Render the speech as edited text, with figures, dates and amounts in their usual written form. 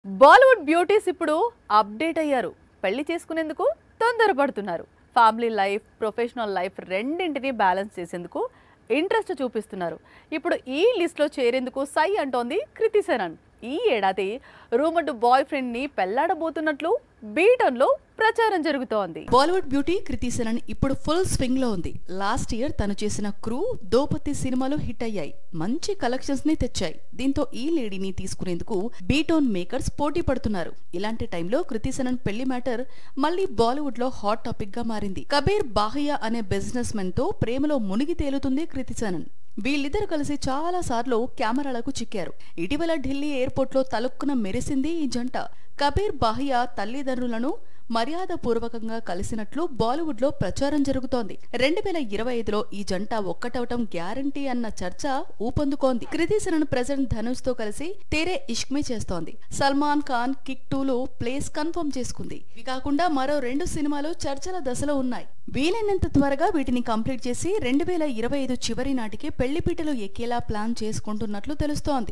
Bollywood beauties ఇప్పుడు update అయ్యారు. పెళ్లి చేసుకునేందుకు తొందరపడుతున్నారు. ఫ్యామిలీ లైఫ్, ప్రొఫెషనల్ లైఫ్ రెండింటిని బ్యాలెన్స్ చేసేందుకు ఇంట్రెస్ట్ చూపిస్తున్నారు. ఇప్పుడు ఈ లిస్ట్లో చేరేందుకు సై అంటోంది కృతి సనన్. ఈ ఏడాది రూమర్డ్ బాయ్ ఫ్రెండ్ ని పెళ్లాడబోతున్నట్లు బీటన్లో ప్రచారం జరుగుతోంది. బాలీవుడ్ బ్యూటీ కృతి సనన్ ఇప్పుడు ఫుల్ స్వింగ్ లో ఉంది. లాస్ట్ ఇయర్ తను చేసిన క్రూ, దోపతి సినిమాలు హిట్ అయ్యాయి, మంచి కలెక్షన్స్ ని తెచ్చాయి. దీంతో ఈ లేడీని తీసుకునేందుకు బీటోన్ మేకర్స్ పోటీ పడుతున్నారు. ఇలాంటి టైంలో కృతి సనన్ పెళ్లి మ్యాటర్ మళ్లీ బాలీవుడ్ లో హాట్ టాపిక్ గా మారింది. కబీర్ బాహియా అనే బిజినెస్ మెన్ తో ప్రేమలో మునిగి తేలుతుంది కృతి సనన్. వీళ్ళిద్దరు కలిసి చాలా సార్లు కెమెరాలకు చిక్కారు. ఇటీవల ఢిల్లీ ఎయిర్పోర్ట్ లో తలుక్కున మెరిసింది ఈ జంట. కబీర్ బాహియా తల్లిదండ్రులను మర్యాదపూర్వకంగా కలిసినట్లు బాలీవుడ్ లో ప్రచారం జరుగుతోంది. 2025లో ఈ జంట ఒక్కటవటం గ్యారంటీ అన్న చర్చ ఊపందుకోంది. కృతి సనన్ ప్రెజెంట్ ధనుష్ తో కలిసి తేరే ఇష్క్ మే చేస్తోంది. సల్మాన్ ఖాన్ కిక్ 2లో ప్లేస్ కన్ఫర్మ్ చేసుకుంది. ఇవి కాకుండా మరో 2 సినిమాలు చర్చల దశలో ఉన్నాయి. వీలైనంత త్వరగా వీటిని కంప్లీట్ చేసి 2025 చివరి నాటికి పెళ్లిపీటలు ఎక్కేలా ప్లాన్ చేసుకుంటున్నట్లు తెలుస్తోంది.